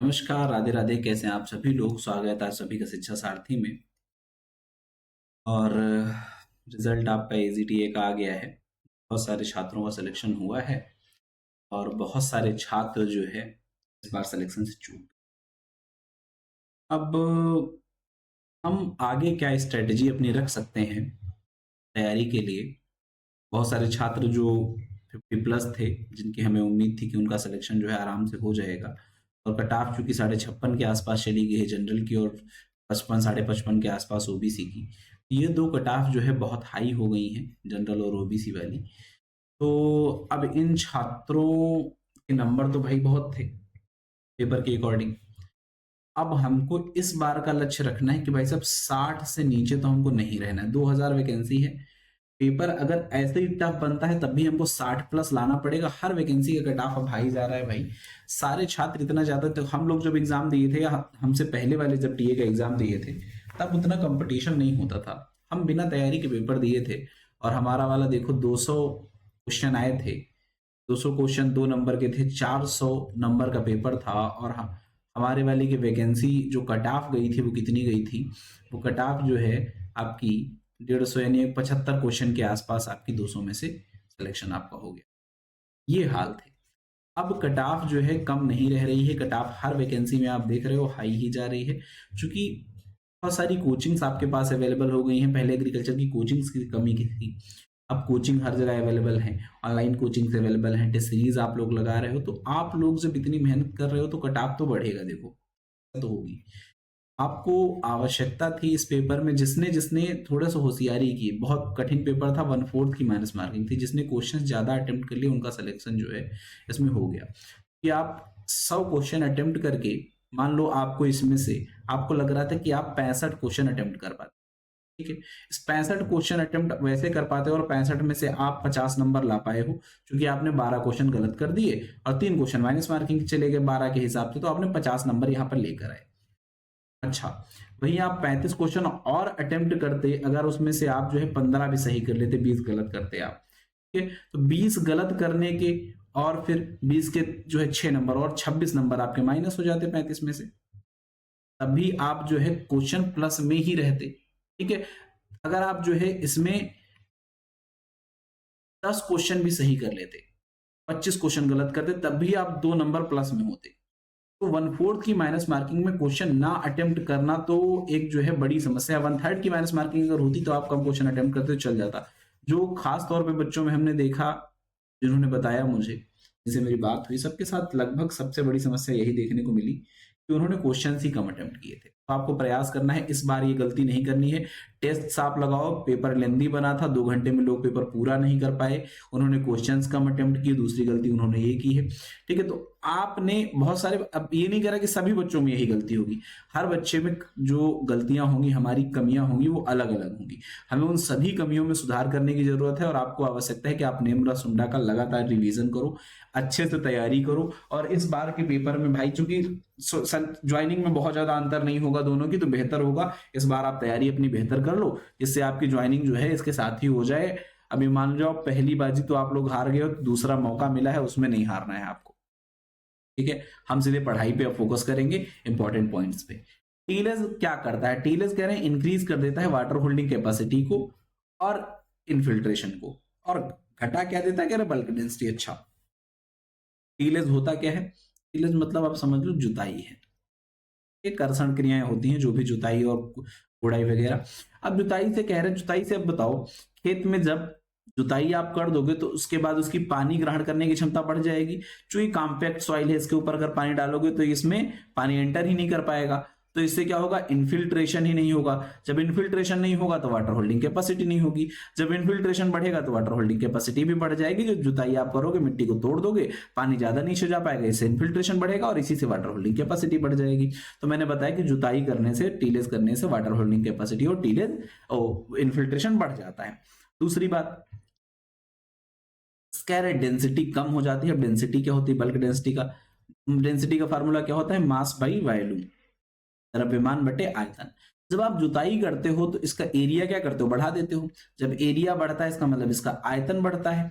नमस्कार, राधे राधे। कैसे हैं आप सभी लोग? स्वागत है आप सभी का शिक्षा सारथी में। और रिजल्ट आपका एजीटीए का आ गया है। बहुत सारे छात्रों का सिलेक्शन हुआ है और बहुत सारे छात्र जो है इस बार सिलेक्शन से चूक गए। अब हम आगे क्या स्ट्रेटेजी अपनी रख सकते हैं तैयारी के लिए? बहुत सारे छात्र जो 50 प्लस थे, जिनकी हमें उम्मीद थी कि उनका सिलेक्शन जो है आराम से हो जाएगा, और कट ऑफ चूंकि 56.5 के आसपास चली गई है जनरल की, और 55 55.5 के आसपास ओबीसी की। ये दो कट ऑफ जो है बहुत हाई हो गई हैं, जनरल और ओबीसी वाली। तो अब इन छात्रों के नंबर तो भाई बहुत थे पेपर के अकॉर्डिंग। अब हमको इस बार का लक्ष्य रखना है कि भाई साहब 60 से नीचे तो हमको नहीं रहना है। 2000 वैकेंसी है। पेपर अगर ऐसे ही टफ बनता है तब भी हमको 60 प्लस लाना पड़ेगा। हर वैकेंसी का कट ऑफ अब हाई जा रहा है भाई। सारे छात्र इतना ज्यादा, तो हम लोग जब एग्जाम दिए थे, या हमसे पहले वाले जब टीए का एग्जाम दिए थे, तब उतना कंपटीशन नहीं होता था। हम बिना तैयारी के पेपर दिए थे, और हमारा वाला देखो 200 क्वेश्चन आए थे। 200 क्वेश्चन 2 नंबर के थे, 400 नंबर का पेपर था। और हम हमारे वाले की वैकेंसी जो कट ऑफ गई थी वो कितनी गई थी? वो कट ऑफ जो है आपकी 150, यानी 75 क्वेश्चन के आसपास आपकी 200 में से सिलेक्शन आपका हो गया। ये हाल थे। अब कट ऑफ जो है कम नहीं रह रही है। कट ऑफ हर वैकेंसी में आप देख रहे हो हाई ही जा रही है, क्योंकि बहुत सारी कोचिंग्स आपके पास अवेलेबल हो गई हैं। पहले एग्रीकल्चर की कोचिंग्स की कमी की थी, अब कोचिंग हर जगह अवेलेबल है। ऑनलाइन कोचिंग अवेलेबल है, टेस्ट सीरीज आप लोग लगा रहे हो, तो आप लोग जब इतनी मेहनत कर रहे हो तो कट ऑफ तो बढ़ेगा। देखो, तो होगी। आपको आवश्यकता थी इस पेपर में, जिसने जिसने थोड़ा सा होशियारी की, बहुत कठिन पेपर था, 1/4 की माइनस मार्किंग थी, जिसने क्वेश्चन ज्यादा अटेम्प्ट कर लिए उनका सिलेक्शन जो है इसमें हो गया। कि आप 100 क्वेश्चन अटेम्प्ट करके, मान लो आपको इसमें से, आपको लग रहा था कि आप 65 क्वेश्चन अटेम्प्ट कर पाते, ठीक है। इस 65 क्वेश्चन अटेम्प्ट वैसे कर पाते हो और 65 में से आप 50 नंबर ला पाए हो, क्योंकि आपने 12 क्वेश्चन गलत कर दिए और 3 क्वेश्चन माइनस मार्किंग चले गए 12 के हिसाब से, तो आपने 50 नंबर यहाँ पर लेकर आए। अच्छा, वहीं आप 35 क्वेश्चन और अटेम्प्ट करते, अगर उसमें से आप जो है 15 भी सही कर लेते, 20 गलत करते आप, ठीक है। तो 20 गलत करने के, और फिर 20 के जो है 6 नंबर और 26 नंबर आपके माइनस हो जाते 35 में से, तभी आप जो है क्वेश्चन प्लस में ही रहते, ठीक है। अगर आप जो है इसमें 10 क्वेश्चन भी सही कर लेते, 25 क्वेश्चन गलत करते, तब भी आप 2 नंबर प्लस में होते। तो 1/4 की माइनस मार्किंग में क्वेश्चन ना अटेम्प्ट करना तो एक जो है बड़ी समस्या है। 1/3 की माइनस मार्किंग अगर होती तो आप कम क्वेश्चन अटेम्प्ट करते तो चल जाता। जो खास तौर पे बच्चों में हमने देखा, जिन्होंने बताया मुझे, जिनसे मेरी बात हुई, सबके साथ लगभग सबसे बड़ी समस्या यही देखने को मिली कि उन्होंने क्वेश्चन ही कम अटेम्प्ट किए थे। तो आपको प्रयास करना है, इस बार ये गलती नहीं करनी है। टेस्ट आप लगाओ, पेपर लेंदी बना था, 2 घंटे में लोग पेपर पूरा नहीं कर पाए, उन्होंने क्वेश्चंस कम अटेम्प्ट किए, दूसरी गलती उन्होंने ये की है, ठीक है। तो आपने बहुत सारे, अब ये नहीं कह रहा कि सभी बच्चों में यही गलती होगी, हर बच्चे में जो गलतियां होंगी, हमारी कमियां होंगी, वो अलग अलग होंगी। हमें उन सभी कमियों में सुधार करने की जरूरत है, और आपको आवश्यकता है कि आप नेमरा सुंडा का लगातार रिवीजन करो, अच्छे से तैयारी करो। और इस बार के पेपर में भाई, चूंकि ज्वाइनिंग में बहुत ज्यादा अंतर नहीं होगा दोनों की, तो बेहतर होगा इस बार आप तैयारी अपनी बेहतर कर लो, जिससे आपकी ज्वाइनिंग जो है इसके साथ ही हो जाए। अभी मान लो पहली बाजी तो आप लोग हार गए हो, तो दूसरा मौका मिला है, उसमें नहीं हारना है आपको, ठीक है। हम सीधे पढ़ाई पे फोकस करेंगे, इंपॉर्टेंट पॉइंट्स पे। टीलेस क्या करता है? टीलेस कह रहे हैं इंक्रीज कर देता है वाटर होल्डिंग कैपेसिटी को और इनफिल्ट्रेशन को, और घटा क्या देता है? कह रहे बल्क डेंसिटी। अच्छा, टीलेस होता क्या है? टीलेस मतलब आप समझ लो जुताई है। ये कर्षण क्रियाएं होती हैं, जो भी जुताई और गुड़ाई वगैरह। अब जुताई से कह रहे हैं, जुताई से अब बताओ, खेत में जब जुताई आप कर दोगे तो उसके बाद उसकी पानी ग्रहण करने की क्षमता बढ़ जाएगी। चूंकि कॉम्पैक्ट सॉइल है, इसके ऊपर अगर पानी डालोगे तो इसमें पानी एंटर ही नहीं कर पाएगा, तो इससे क्या होगा? इन्फिल्ट्रेशन ही नहीं होगा। जब इन्फिल्ट्रेशन नहीं होगा तो वाटर होल्डिंग कैपेसिटी नहीं होगी। जब इन्फिल्ट्रेशन बढ़ेगा तो वाटर होल्डिंग कैपेसिटी भी बढ़ जाएगी। जो जुताई आप करोगे, मिट्टी को तोड़ दोगे, पानी ज्यादा नीचे जा पाएगा, इससे इन्फिल्ट्रेशन बढ़ेगा और इसी से वाटर होल्डिंग कैपेसिटी बढ़ जाएगी। तो मैंने बताया कि जुताई करने से, टीलेस करने से वाटर होल्डिंग कैपेसिटी और टीलेस इन्फिल्ट्रेशन बढ़ जाता है। दूसरी बात, स्केलर डेंसिटी कम हो जाती है। अब डेंसिटी क्या होती है? बल्क डेंसिटी का, डेंसिटी का फार्मूला क्या होता है? मास बाई वॉल्यूम, द्रव्यमान बटे आयतन। जब आप जुताई करते हो तो इसका एरिया क्या करते हो? बढ़ा देते हो। जब एरिया बढ़ता है इसका मतलब इसका आयतन बढ़ता है,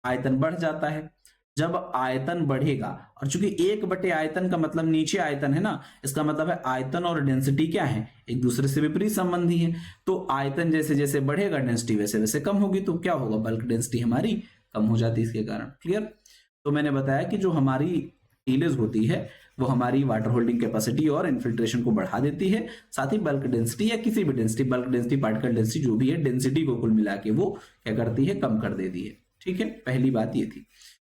आयतन बढ़ जाता है। जब आयतन बढ़ेगा, और चूंकि एक बटे आयतन का मतलब नीचे आयतन है ना, इसका मतलब है आयतन और डेंसिटी क्या है, एक दूसरे से विपरीत संबंधी है। तो आयतन जैसे जैसे बढ़ेगा डेंसिटी वैसे वैसे कम होगी, तो क्या होगा, बल्क डेंसिटी हमारी कम हो जाती है इसके कारण। क्लियर। तो मैंने बताया कि जो हमारी टीलेज होती है वो हमारी वाटर होल्डिंग कैपेसिटी और इन्फिल्ट्रेशन को बढ़ा देती है, साथ ही बल्क डेंसिटी या किसी भी density, bulk density, particle density, जो भी है, डेंसिटी को कुल मिला के वो क्या करती है, कम कर देती है। ठीक है, पहली बात ये थी।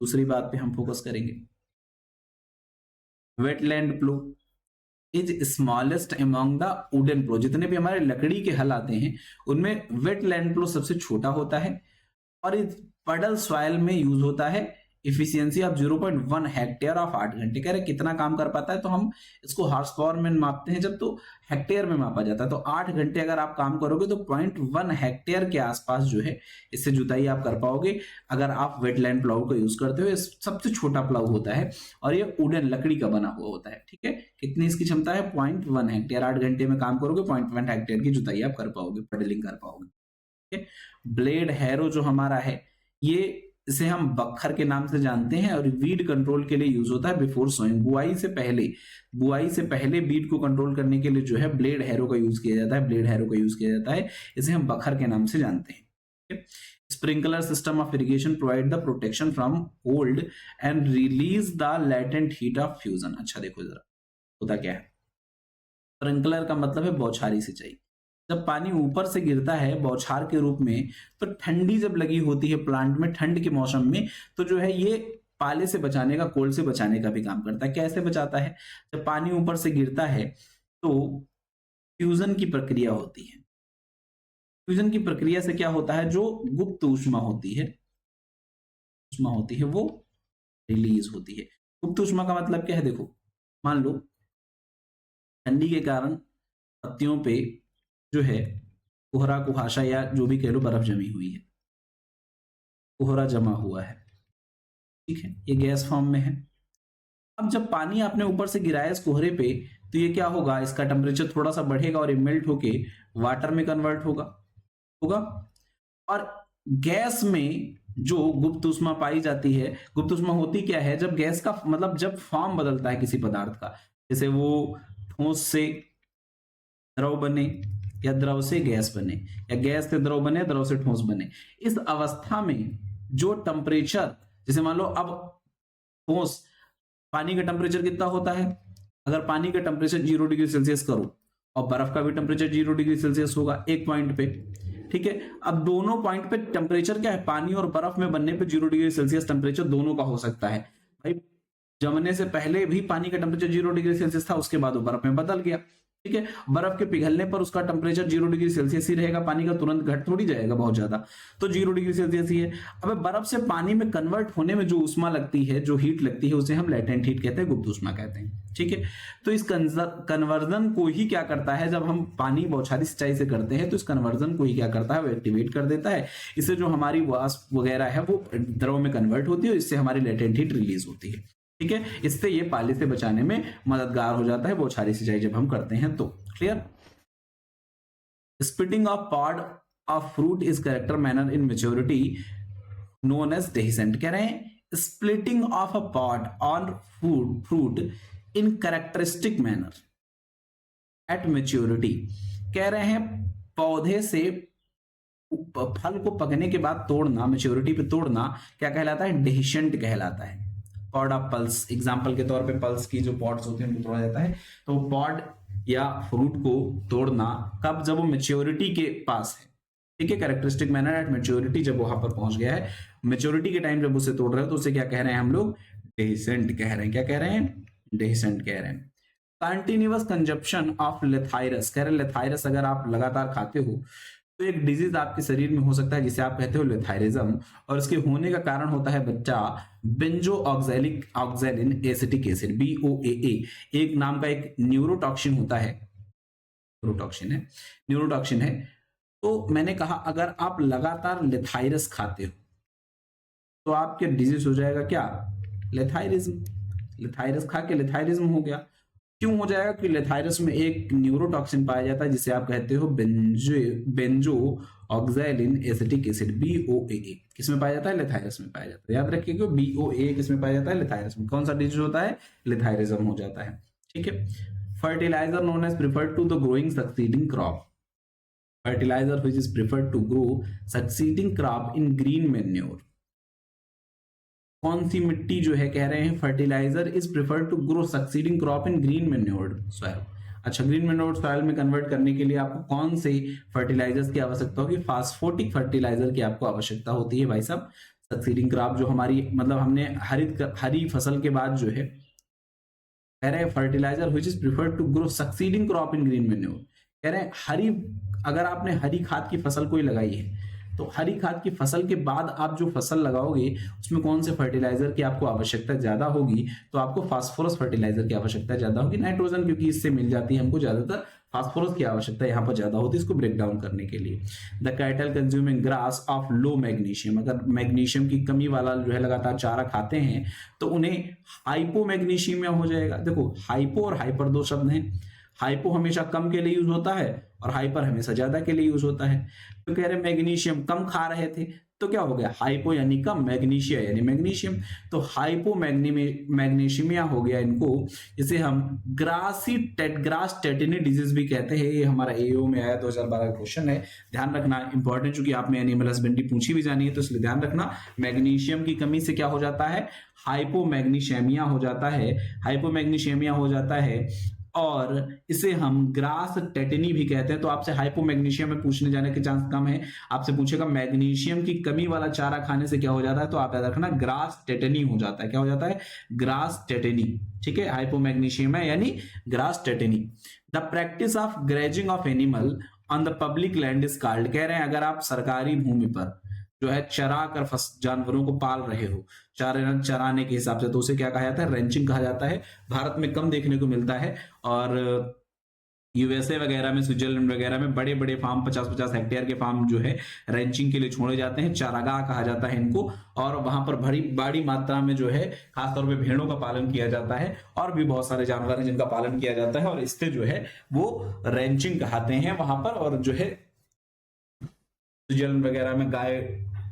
दूसरी बात पे हम फोकस करेंगे। Wetland flow is smallest among the wooden flow. जितने भी हमारे लकड़ी के हल आते हैं उनमें वेटलैंड फ्लो सबसे छोटा होता है और इस पडल सॉइल में यूज होता है। इफिशियंसी ऑफ 0.1 हेक्टेयर ऑफ 8 घंटे। कह रहे कितना काम कर पाता है, तो हम इसको हॉर्स पावर में मापते हैं जब, तो हेक्टेयर में मापा जाता है। तो 8 घंटे अगर आप काम करोगे तो 0.1 हेक्टेयर के आसपास जो है इससे जुताई आप कर पाओगे अगर आप वेटलैंड प्लाऊ का यूज करते हो। सबसे छोटा प्लाऊ होता है और ये वुडन लकड़ी का बना हुआ होता है। ठीक है, कितनी इसकी क्षमता है, 0.1 हेक्टेयर। 8 घंटे में काम करोगे 0.1 हेक्टेयर की जुताई आप कर पाओगे, पडलिंग कर पाओगे। ब्लेड हैरो जो हमारा है, ये इसे हम बखर के नाम से जानते हैं और वीड कंट्रोल के लिए यूज होता है बिफोर सोइंग। बुआई से पहले वीड को कंट्रोल करने के लिए जो है ब्लेड हैरो का यूज किया जाता है, ब्लेड हैरो का यूज किया जाता है। इसे हम बखर के नाम से जानते हैं। Sprinkler system of irrigation provide the protection from cold and release the latent heat of fusion. अच्छा देखो जरा होता क्या है, स्प्रिंकलर का मतलब है बौछारी सिंचाई। जब पानी ऊपर से गिरता है बौछार के रूप में, तो ठंडी जब लगी होती है प्लांट में, ठंड के मौसम में, तो जो है ये पाले से बचाने का, कोल्ड से बचाने का भी काम करता है। कैसे बचाता है, जब पानी ऊपर से गिरता है तो फ्यूजन की प्रक्रिया होती है। फ्यूजन की प्रक्रिया से क्या होता है, जो गुप्त ऊष्मा होती है, वो रिलीज होती है। गुप्त ऊष्मा का मतलब क्या है, देखो मान लो ठंडी के कारण पत्तियों पे जो है कोहरा, कुहासा या जो भी कह लो, बर्फ जमी हुई है, कोहरा जमा हुआ है। ठीक है, ये गैस फॉर्म में है। अब जब पानी आपने ऊपर से गिराया इस कोहरे पे, तो ये क्या होगा, इसका टेम्परेचर थोड़ा सा बढ़ेगा और ये मेल्ट होके वाटर में कन्वर्ट होगा होगा और गैस में जो गुप्त ऊष्मा पाई जाती है, गुप्त ऊष्मा होती क्या है, जब गैस का मतलब जब फॉर्म बदलता है किसी पदार्थ का, जैसे वो ठोस से द्रव बने या द्रव से गैस बने, या गैस से द्रव बने, द्रव से ठोस बने, इस अवस्था में जो टेम्परेचर, जैसे मान लो अब ठोस, पानी का टेम्परेचर कितना होता है, अगर पानी का टेम्परेचर 0 डिग्री सेल्सियस करो और बर्फ का भी टेम्परेचर 0 डिग्री सेल्सियस होगा एक पॉइंट पे। ठीक है, अब दोनों पॉइंट पे टेम्परेचर क्या है, पानी और बर्फ में बनने पे 0 डिग्री सेल्सियस टेम्परेचर दोनों का हो सकता है। भाई जमने से पहले भी पानी का टेम्परेचर 0 डिग्री सेल्सियस था, उसके बाद वो बर्फ में बदल गया। ठीक है, बर्फ के पिघलने पर उसका टेम्परेचर 0 डिग्री सेल्सियस ही रहेगा, पानी का तुरंत घट थोड़ी जाएगा बहुत ज्यादा, तो 0 डिग्री सेल्सियस ही है। अब बर्फ से पानी में कन्वर्ट होने में जो ऊष्मा लगती है, जो हीट लगती है, उसे हम लेटेंट हीट कहते हैं, गुप्त ऊष्मा कहते हैं। ठीक है, तो इस कन्वर्जन को ही क्या करता है, जब हम पानी बौछारी सिंचाई से करते हैं तो इस कन्वर्जन को ही क्या करता है, वो एक्टिवेट कर देता है। इससे जो हमारी वाष्प वगैरह है वो द्रव में कन्वर्ट होती है, इससे हमारी लेटेंट हीट रिलीज होती है। ठीक है, इससे ये पाले से बचाने में मददगार हो जाता है बौछारी सिंचाई जब हम करते हैं तो। Clear. Splitting of pod of fruit is character manner in maturity known as dehiscent। कह रहे हैं splitting of a pod on fruit in characteristic manner at maturity. कह रहे हैं पौधे से फल को पकने के बाद तोड़ना, मेच्योरिटी पे तोड़ना क्या कहलाता है, डेहिसेंट कहलाता है। पॉड ऑफ पल्स, एग्जांपल के तौर पे पल्स की जो पॉड्स होते हैं उनको तोड़ा जाता है, तो पॉड या फ्रूट को तोड़ना कब, जब वो मेच्योरिटी के पास है। ठीक है, कैरेक्टरिस्टिक मैनर एट मेच्योरिटी, जब वहां पर पहुंच गया है, मेच्योरिटी के टाइम जब उसे तोड़ रहे हो तो उसे क्या कह रहे हैं हम लोग, डेहिसेंट कह रहे हैं। क्या कह रहे हैं, डेहिसेंट कह रहे हैं। Continuous consumption of lathyrus. कह रहे हैं लेथाइरस अगर आप लगातार खाते हो तो एक डिजीज आपके शरीर में हो सकता है जिसे आप कहते हो लेथायरिज्म, और इसके होने का कारण होता है बच्चा बेंजो ऑक्सैलिन एसिटिक एसिड, BOAA, एक नाम का एक न्यूरोटॉक्सिन होता है, न्यूरोटॉक्सिन है। तो मैंने कहा अगर आप लगातार लेथाइरस खाते हो तो आपके डिजीज हो जाएगा क्या, लेथाइरिज्म। लेथाइरस खा के लेथाइरिज्म हो गया। क्यों हो जाएगा? कि लेथाइरस में एक न्यूरोटॉक्सिन पाया जाता है जिसे आप कहते हो बेंजो ऑक्सैलिन एसिटिक एसिड, BOAA। किसमें पाया जाता है? लेथाइरस में पाया जाता है। याद रखिएगा, BOAA किसमें पाया जाता है? लेथाइरस में। कौन सा डिजीज होता है? लेथाइरिज्म हो जाता है। ठीक है। Fertilizer known as preferred to the growing succeeding crop, fertilizer which is preferred to grow succeeding crop in green manure। कौन सी मिट्टी जो है, कह रहे हैं fertiliser is preferred to grow succeeding crop in green manured soil. अच्छा, green manured soil में convert करने के लिए आपको कौन से फर्टिलाइजर्स की आवश्यकता होगी? फास्फोटिक फर्टिलाइजर की आपको आवश्यकता होती है भाई साहब। सक्सीडिंग क्रॉप जो हमारी, मतलब हमने हरी फसल के बाद जो है, कह रहे हैं fertilizer which is preferred to grow succeeding crop in green manure. कह रहे हैं हरी, अगर आपने हरी खाद की फसल कोई लगाई है तो हरी खाद की फसल के बाद आप जो फसल लगाओगे उसमें कौन से फर्टिलाइजर की आपको आवश्यकता ज्यादा होगी? तो आपको फास्फोरस फर्टिलाइजर की आवश्यकता ज्यादा होगी। नाइट्रोजन क्योंकि इससे मिल जाती है हमको, ज्यादातर फास्फोरस की आवश्यकता यहाँ पर ज्यादा होती है इसको ब्रेक डाउन करने के लिए। The cattle consuming grass of low magnesium, अगर मैग्नीशियम की कमी वाला जो है लगातार चारा खाते हैं तो उन्हें हाइपोमैग्नीशियमिया हो जाएगा। देखो, हाइपो और हाइपर दो शब्द हैं। हाइपो हमेशा कम के लिए यूज होता है और हाइपर हमेशा ज्यादा के लिए यूज होता है। तो कह रहे मैग्नीशियम कम खा रहे थे तो क्या हो गया? हाइपो यानी कम, मैग्नीशिया यानी मैग्नीशियम, तो हाइपो मैग्नीशियमिया हो गया इनको, जिसे हम ग्रास टेटिनी डिजीज भी कहते हैं। ये हमारा एओ में आया 2012 का क्वेश्चन है, ध्यान रखना इंपॉर्टेंट, चूंकि आपने एनिमल हस्बेंड्री पूछी भी जानी है तो इसलिए ध्यान रखना। मैग्नीशियम की कमी से क्या हो जाता है? हाइपोमैग्नीशियमिया हो जाता है, हाइपोमैग्नीशियमिया हो जाता है, और इसे हम ग्रास टेटिनी भी कहते हैं। तो आपसे हाइपोमैग्नीशियम में पूछने जाने के चांस कम है। आपसे पूछेगा मैग्नीशियम की कमी वाला चारा खाने से क्या हो जाता है, तो आप याद रखना ग्रास टेटिनी हो जाता है। क्या हो जाता है? Grass tetany. ठीक है, हाइपोमैग्नीशियम है यानी grass tetany. The practice of grazing of animal on the public land is called, कह रहे हैं अगर आप सरकारी भूमि पर जो है चरा कर जानवरों को पाल रहे हो, चराने के हिसाब से, तो उसे क्या कहा जाता है? रेंचिंग कहा जाता है। भारत में कम देखने को मिलता है, और यूएसए वगैरह में, स्विट्जरलैंड वगैरह में बड़े बड़े फार्म, 50-50 हेक्टेयर के फार्म जो है रेंचिंग के लिए छोड़े जाते हैं। चारागाह कहा जाता है इनको, और वहां पर बड़ी मात्रा में जो है खासतौर पे भेड़ों का पालन किया जाता है, और भी बहुत सारे जानवर हैं जिनका पालन किया जाता है, और इससे जो है वो रेंचिंग कहते हैं वहां पर। और जो है स्विट्जरलैंड वगैरह में गाय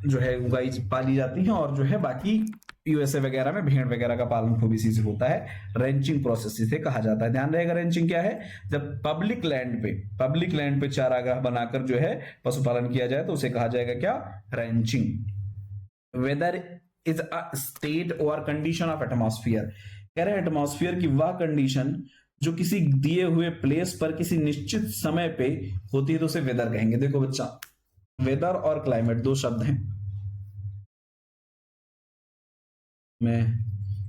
जो है गाय पाली जाती है, और जो है बाकी यूएसए वगैरह में भेड़ वगैरह का पालन खूब इसी से होता है। रेंचिंग प्रोसेस इसे कहा जाता है। ध्यान रहेगा, रेंचिंग क्या है? जब पब्लिक लैंड पे चारागाह बनाकर जो है पशुपालन किया जाए तो उसे कहा जाएगा क्या? Ranching. Weather is a state और कंडीशन ऑफ एटमॉस्फेयर, कह रहे हैं एटमॉस्फेयर की वह कंडीशन जो किसी दिए हुए प्लेस पर किसी निश्चित समय पे होती है तो उसे वेदर कहेंगे। देखो बच्चा, वेदर और क्लाइमेट दो शब्द हैं। मैं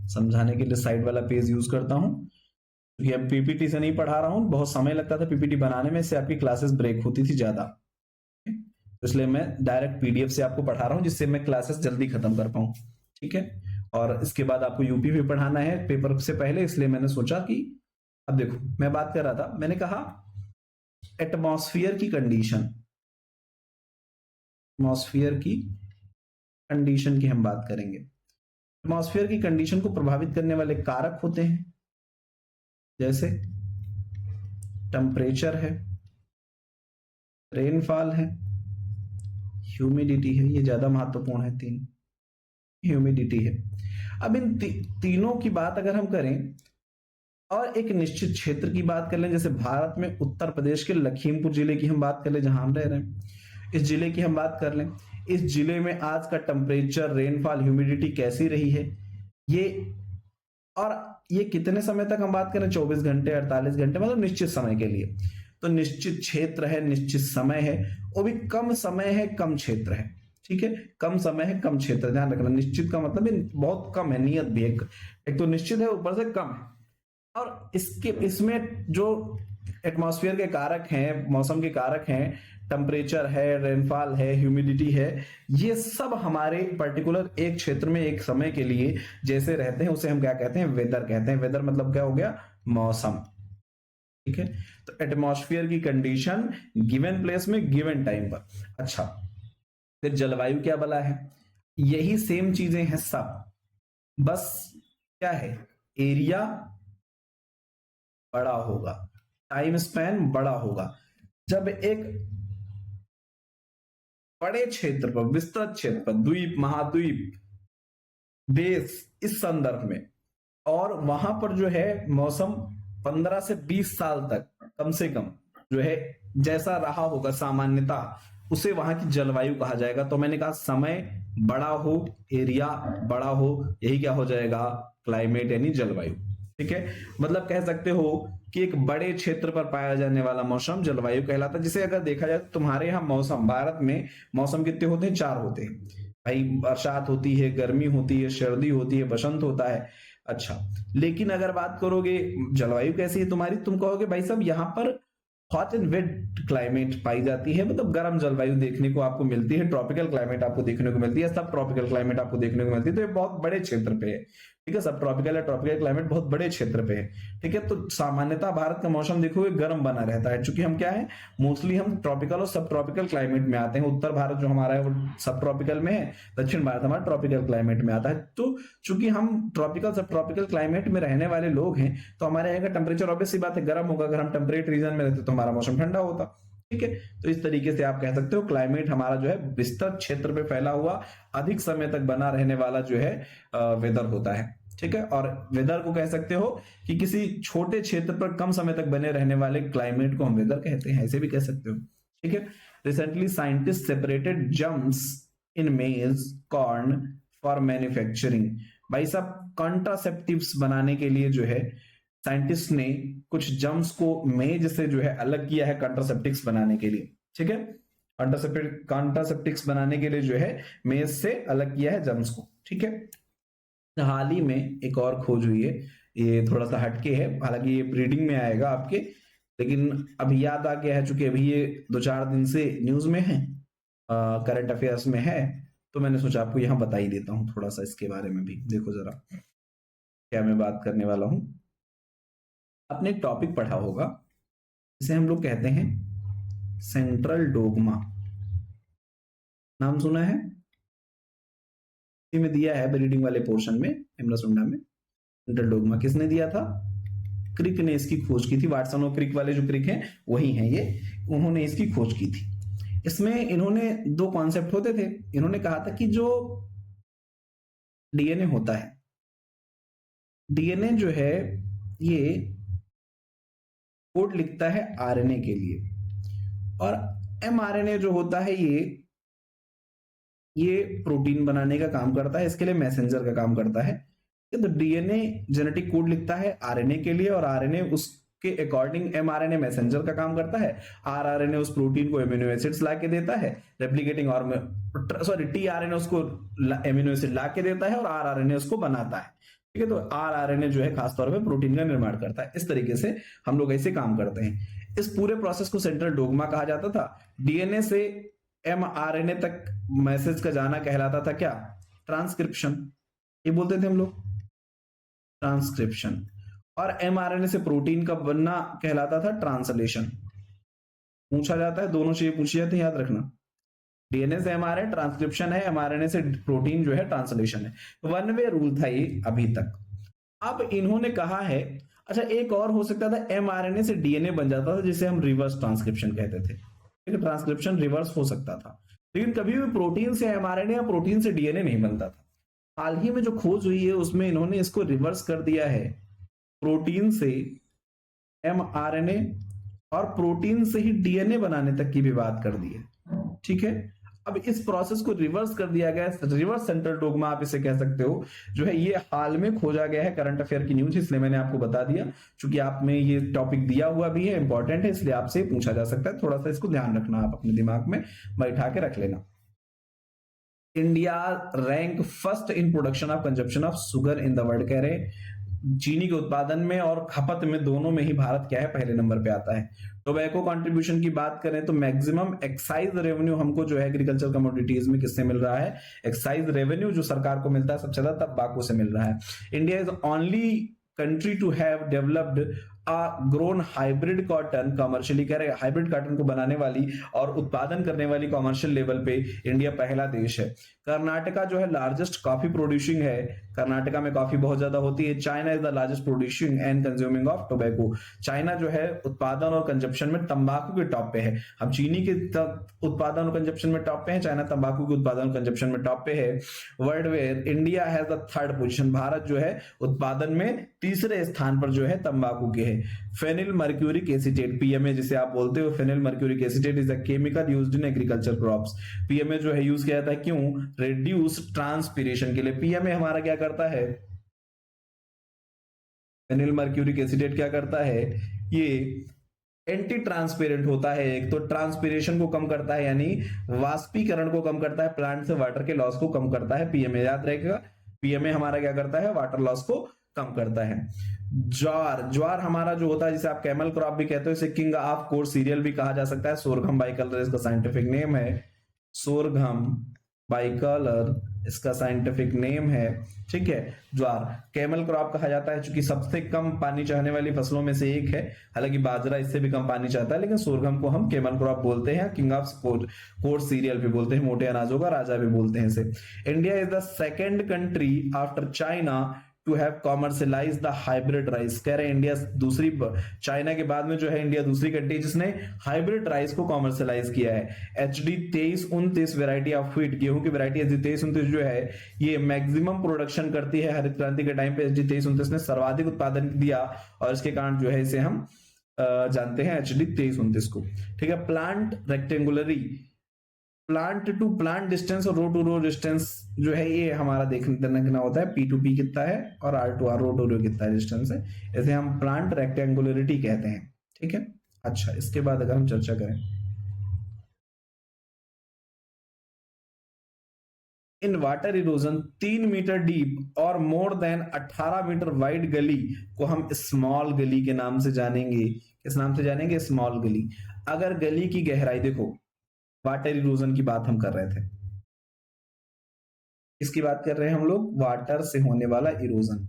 समझाने के लिए साइड वाला पेज यूज करता हूं, क्योंकि अब पीपीटी से नहीं पढ़ा रहा हूं, बहुत समय लगता था पीपीटी बनाने में, इससे आपकी क्लासेस ब्रेक होती थी ज्यादा, तो इसलिए मैं डायरेक्ट पीडीएफ से आपको पढ़ा रहा हूं जिससे मैं क्लासेस जल्दी खत्म कर पाऊं। ठीक है, और इसके बाद आपको यूपी भी पढ़ाना है पेपर से पहले, इसलिए मैंने सोचा कि अब देखो, मैं बात कर रहा था, मैंने कहा एटमॉस्फेयर की कंडीशन, एटमॉस्फेयर की कंडीशन की हम बात करेंगे। एटमॉस्फेयर की कंडीशन को प्रभावित करने वाले कारक होते हैं, जैसे टेम्परेचर है, रेनफॉल है, ह्यूमिडिटी है, ये ज्यादा महत्वपूर्ण है, तीन ह्यूमिडिटी है। अब इन तीनों की बात अगर हम करें और एक निश्चित क्षेत्र की बात कर लें, जैसे भारत में उत्तर प्रदेश के लखीमपुर जिले की हम बात कर लें जहां हम रह रहे हैं, इस जिले की हम बात कर लें, इस जिले में आज का टेम्परेचर, रेनफॉल, ह्यूमिडिटी कैसी रही है ये, और ये कितने समय तक हम बात करें, 24 घंटे, 48 घंटे, मतलब निश्चित समय के लिए। तो निश्चित क्षेत्र है, निश्चित समय है, वो भी कम समय है, कम क्षेत्र है। ठीक है, कम समय है, कम क्षेत्र, ध्यान रखना। निश्चित का मतलब बहुत कम है, नियत भी एक तो निश्चित है, ऊपर से कम है। और इसमें जो एटमॉस्फेयर के कारक हैं, मौसम के कारक हैं, टेम्परेचर है, रेनफॉल है, ह्यूमिडिटी है, ये सब हमारे पर्टिकुलर एक क्षेत्र में एक समय के लिए जैसे रहते हैं उसे हम क्या कहते हैं? वेदर कहते हैं। वेदर मतलब क्या हो गया? मौसम। ठीक है, तो एटमॉस्फेयर की कंडीशन गिवन प्लेस में गिवन टाइम पर। अच्छा, फिर जलवायु क्या बला है? यही सेम चीजें हैं सब, बस क्या है? एरिया बड़ा होगा, टाइम स्पैन बड़ा होगा। जब एक बड़े क्षेत्र पर, विस्तृत क्षेत्र पर, द्वीप, महाद्वीप, देश, इस संदर्भ में, और वहां पर जो है मौसम 15 से 20 साल तक कम से कम जो है जैसा रहा होगा सामान्यता, उसे वहां की जलवायु कहा जाएगा। तो मैंने कहा समय बड़ा हो, एरिया बड़ा हो, यही क्या हो जाएगा, क्लाइमेट यानी जलवायु। ठीक है, मतलब कह सकते हो कि एक बड़े क्षेत्र पर पाया जाने वाला मौसम जलवायु कहलाता है। जिसे अगर देखा जाए तो तुम्हारे यहाँ मौसम, भारत में मौसम कितने होते हैं, 4 होते हैं भाई। बरसात होती है, गर्मी होती है, सर्दी होती है, बसंत होता है। अच्छा, लेकिन अगर बात करोगे जलवायु कैसी है तुम्हारी, तुम कहोगे भाई साहब यहाँ पर हॉट एंड वेट क्लाइमेट पाई जाती है, मतलब गर्म जलवायु देखने को आपको मिलती है, ट्रॉपिकल क्लाइमेट आपको देखने को मिलती है, सब ट्रॉपिकल क्लाइमेट आपको देखने को मिलती है। तो ये बहुत बड़े क्षेत्र पे है। ठीक है, सब ट्रॉपिकल है, ट्रॉपिकल क्लाइमेट बहुत बड़े क्षेत्र पे है। ठीक है, तो सामान्यतः भारत का मौसम देखोगे गर्म बना रहता है, क्योंकि हम क्या है, मोस्टली हम ट्रॉपिकल और सब ट्रॉपिकल क्लाइमेट में आते हैं। उत्तर भारत जो हमारा है वो सब ट्रॉपिकल में है, दक्षिण भारत हमारा ट्रॉपिकल क्लाइमेट में आता है। तो चूंकि हम ट्रॉपिकल सब ट्रॉपिकल क्लाइमेट में रहने वाले लोग हैं, तो हमारे यहाँ का टेम्परेचर ऑब्वियस सी बात है गर्म होगा। अगर हम टेम्परेट रीजन में रहते तो हमारा मौसम ठंडा होता। ठीक है, तो इस तरीके से आप कह सकते हो क्लाइमेट हमारा जो है विस्तृत क्षेत्र पे फैला हुआ, अधिक समय तक बना रहने वाला जो है वेदर होता है। ठीक है, और वेदर को कह सकते हो कि किसी छोटे क्षेत्र पर कम समय तक बने रहने वाले क्लाइमेट को हम वेदर कहते हैं, ऐसे भी कह सकते हो। ठीक है, रिसेंटली साइंटिस्ट सेपरेटेड जम्स इन मेज कॉर्न फॉर मैन्युफैक्चरिंग। भाई साहब कॉन्ट्रासेप्टिव्स बनाने के लिए जो है साइंटिस्ट ने कुछ जम्स को मेज से जो है अलग किया है कॉन्ट्रासेप्टिक्स बनाने के लिए। ठीक है, कॉन्ट्रासेप्टिक्स बनाने के लिए जो है मेज से अलग किया है जम्स को। ठीक है, हाल ही में एक और खोज हुई है, ये थोड़ा सा हटके है, हालांकि ये ब्रीडिंग में आएगा आपके, लेकिन अभी याद आ गया है चूंकि अभी ये 2-4 दिन से न्यूज में है, करंट अफेयर्स में है, तो मैंने सोचा आपको यहाँ बता ही देता हूँ थोड़ा सा इसके बारे में भी। देखो जरा क्या मैं बात करने वाला हूँ। आपने एक टॉपिक पढ़ा होगा जिसे हम लोग कहते हैं सेंट्रल डोगमा, नाम सुना है? में दिया है ब्रीडिंग वाले पोर्शन में, हिमरासुंडा में सेंट्रल डोगमा किसने दिया था? क्रिक ने इसकी खोज की थी। वाटसन और क्रिक वाले जो क्रिक हैं वही हैं ये, उन्होंने इसकी खोज की थी। इसमें इन्होंने 2 कॉन्सेप्ट होते थे। इन्होंने कहा था कि जो डीएनए होता है, डीएनए जो है ये कोड लिखता है आरएनए के लिए, और एमआरएनए जो होता है ये प्रोटीन बनाने का काम करता है, इसके लिए मैसेंजर का काम करता है। तो डीएनए जेनेटिक कोड लिखता है आरएनए के लिए, और आरएनए उसके अकॉर्डिंग एमआरएनए मैसेंजर का काम करता है। आरआरएनए उस प्रोटीन को एमिनो एसिड्स ला के देता है, रेप्लिकेटिंग टीआरएनए उसको एमिनो एसिड ला के देता है, और आरआरएनए उसको बनाता है। ठीक है, तो आरआरएनए जो है खासतौर पे प्रोटीन का निर्माण करता है। इस तरीके से हम लोग ऐसे काम करते हैं। इस पूरे प्रोसेस को सेंट्रल डोगमा कहा जाता था। डीएनए से एमआरएनए तक मैसेज का जाना कहलाता था क्या? ट्रांसक्रिप्शन। ये बोलते थे हम लोग ट्रांसक्रिप्शन। और एमआरएनए से प्रोटीन का बनना कहलाता था ट्रांसलेशन। पूछा जाता है, दोनों चीजें पूछी जाती है, याद रखना। डीएनए से एमआरएनए ट्रांसक्रिप्शन है, एमआरएनए से प्रोटीन जो है ट्रांसलेशन है। वन वे रूल था ये अभी तक। अब इन्होंने कहा है अच्छा एक और हो सकता था, एमआरएनए से डीएनए बन जाता था जिसे हम रिवर्स ट्रांसक्रिप्शन कहते थे। ट्रांसक्रिप्शन रिवर्स हो सकता था, लेकिन कभी भी प्रोटीन से एमआरएनए या प्रोटीन से डीएनए नहीं बनता था। हाल ही में जो खोज हुई है उसमें इन्होंने इसको रिवर्स कर दिया है, प्रोटीन से एमआरएनए और प्रोटीन से ही डीएनए बनाने तक की भी बात कर दी है। ठीक है, अब इस प्रोसेस को रिवर्स कर दिया गया है, रिवर्स सेंट्रल डोगमा आप इसे कह सकते हो, जो है ये हाल में खोजा गया है। करंट अफेयर की न्यूज, इसलिए मैंने आपको बता दिया, क्योंकि आप में ये टॉपिक दिया हुआ भी है, इंपॉर्टेंट है, इसलिए आपसे पूछा जा सकता है। थोड़ा सा इसको ध्यान रखना, आप अपने दिमाग में बैठा के रख लेना। India rank first in production of consumption of sugar in the world. कह रहे चीनी के उत्पादन में और खपत में, दोनों में ही भारत क्या है, पहले नंबर पे आता है। टोबैको कंट्रीब्यूशन की बात करें तो मैक्सिमम एक्साइज रेवेन्यू हमको जो है एग्रीकल्चर कमोडिटीज में किससे मिल रहा है? एक्साइज रेवेन्यू जो सरकार को मिलता है सबसे ज्यादा तंबाकू से मिल रहा है। India is only country to have developed grown hybrid cotton commercially, कह रहे हाइब्रिड कॉटन को बनाने वाली और उत्पादन करने वाली कमर्शियल लेवल पे इंडिया पहला देश है। कर्नाटका जो है लार्जेस्ट कॉफी प्रोड्यूसिंग है, कर्नाटका में कॉफी बहुत ज्यादा होती है। China is the largest producing and consuming of tobacco, China जो है उत्पादन और कंजप्शन में तंबाकू के टॉप पे है। हम चीनी के उत्पादन और कंजप्शन में टॉप पे है, चाइना तंबाकू के उत्पादन और कंजप्शन में टॉप पे है। World where India has the third position, Bharat जो है उत्पादन में तीसरे स्थान पर जो है तंबाकू के है। फेनिल मर्क्यूरिक एसीटेट, पीएमए जिसे आप बोलते हो, phenyl mercuric acetate is a chemical used in agriculture crops. PMA जो है यूज किया जाता है क्यों? रिड्यूस ट्रांसपीरेशन के लिए। पीएमए हमारा क्या करता है? फेनिल मर्क्यूरिक एसीटेट क्या करता है? ये एंटी ट्रांसपेरेंट होता है, एक तो ट्रांसपीरेशन को कम करता है यानी वाष्पीकरण को कम करता है, प्लांट से वाटर के लॉस को कम करता है। पीएमए याद रहेगा, पीएमए हमारा क्या करता है? वाटर लॉस को कम करता है। ज्वार, ज्वार हमारा जो होता है जिसे आप कैमल क्रॉप भी कहते हो, इसे किंग ऑफ कोर्स सीरियल भी कहा जा सकता है। सोरघम बाइकलर इसका साइंटिफिक नेम है, सोरघम बाइकलर इसका साइंटिफिक नेम है। ठीक है, ज्वार कैमल क्रॉप कहा जाता है क्योंकि सबसे कम पानी चाहने वाली फसलों में से एक है। हालांकि बाजरा इससे भी कम पानी चाहता है, लेकिन सोरघम को हम कैमल क्रॉप बोलते हैं, किंग ऑफ कोर्स सीरियल भी बोलते हैं, मोटे अनाजों का राजा भी बोलते हैं इसे। India is the second country after China to have commercialise the hybrid rice, कह रहे हैं इंडिया दूसरी, चाइना के बाद में जो है इंडिया दूसरी कंट्री जिसने हाइब्रिड राइस को कॉमर्शलाइज किया है। HD 2329 वेराइटी ऑफ व्हीट, गेहूं की वेराइटी HD 2329 जो है ये मैक्सिमम प्रोडक्शन करती है। हरित क्रांति के टाइम पे HD 2329 ने सर्वाधिक उत्पादन दिया और इसके कारण जो है इसे हम जानते हैं HD 2329 को। ठीक है, plant rectangularly, plant to plant distance और रो टू रो डिस्टेंस जो है ये हमारा देखना होता है। P2P कितना है और R to R row to row कितना डिस्टेंस है, इसे हम प्लांट रेक्टेंगुलरिटी कहते हैं। ठीक है, अच्छा इसके बाद अगर हम चर्चा करें, in water erosion 3 meter deep और मोर देन 18 मीटर वाइड गली को हम स्मॉल गली के नाम से जानेंगे। किस नाम से जानेंगे? स्मॉल गली। अगर गली की गहराई, देखो वाटर इरोजन की बात हम कर रहे थे, इसकी बात कर रहे हैं हम लोग, वाटर से होने वाला इरोजन।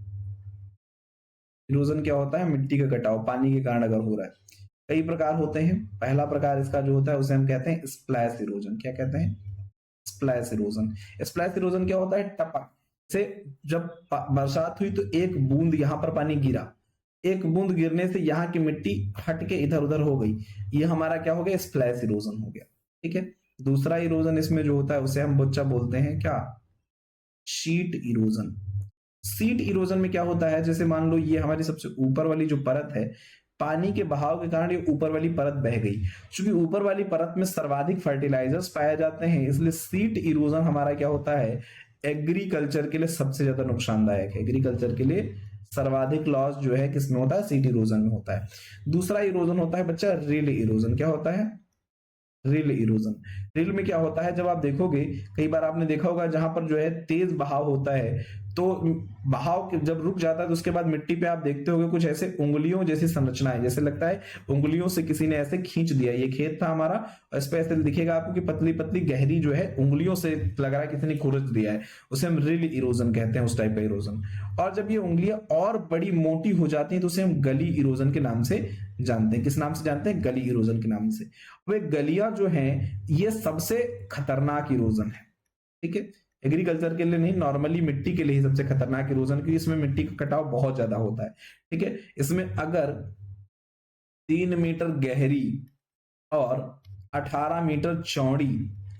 इरोजन क्या होता है? मिट्टी का कटाव पानी के कारण अगर हो रहा है। कई प्रकार होते हैं, पहला प्रकार इसका जो होता है उसे हम कहते हैं स्प्लैश इरोजन। क्या कहते हैं? Splash erosion. स्प्लैश इरोजन क्या होता है? टपक से जब बरसात हुई तो एक बूंद यहां पर पानी गिरा, एक बूंद गिरने से यहाँ की मिट्टी हट के इधर उधर हो गई, ये हमारा क्या हो गया? स्प्लैश इरोजन हो गया। ठीक है, दूसरा इरोजन इसमें जो होता है उसे हम बच्चा बोलते हैं क्या? Sheet erosion. शीट इरोजन में क्या होता है? जैसे मान लो ये हमारी सबसे ऊपर वाली जो परत है, पानी के बहाव के कारण ये ऊपर वाली परत बह गई। क्योंकि ऊपर वाली परत में सर्वाधिक फर्टिलाइजर्स पाए जाते हैं, इसलिए शीट इरोजन हमारा क्या होता है? एग्रीकल्चर के लिए सबसे ज्यादा नुकसानदायक है। एग्रीकल्चर के लिए सर्वाधिक लॉस जो है किसमें होता है? शीट इरोजन में होता है। दूसरा इरोजन होता है बच्चा रिल इरोजन। क्या होता है? रिल इरोजन। रिल में क्या होता है? जब आप देखोगे, कई बार आपने देखा होगा जहां पर जो है तेज बहाव होता है, तो बहाव जब रुक जाता है तो उसके बाद मिट्टी पे आप देखते होगे कुछ ऐसे उंगलियों जैसी संरचनाएं, जैसे लगता है उंगलियों से किसी ने ऐसे खींच दिया। ये खेत था हमारा और इस पे ऐसे दिखेगा आपको कि पतली पतली गहरी जो है उंगलियों से लग रहा है किसी ने खुरच दिया है, उसे हम रिल इरोजन कहते हैं, उस टाइप का इरोजन। और जब ये उंगलियां और बड़ी मोटी हो जाती हैं तो उसे हम गली इरोजन के नाम से जानते हैं। किस नाम से जानते हैं? गली इरोजन के नाम से। वे गलियां जो हैं ये सबसे खतरनाक इरोजन है। ठीक है, एग्रीकल्चर के लिए नहीं, नॉर्मली मिट्टी के लिए ही सबसे खतरनाक इरोजन, क्योंकि इसमें मिट्टी का कटाव बहुत ज्यादा होता है। ठीक है, इसमें अगर 3 मीटर गहरी और 18 मीटर चौड़ी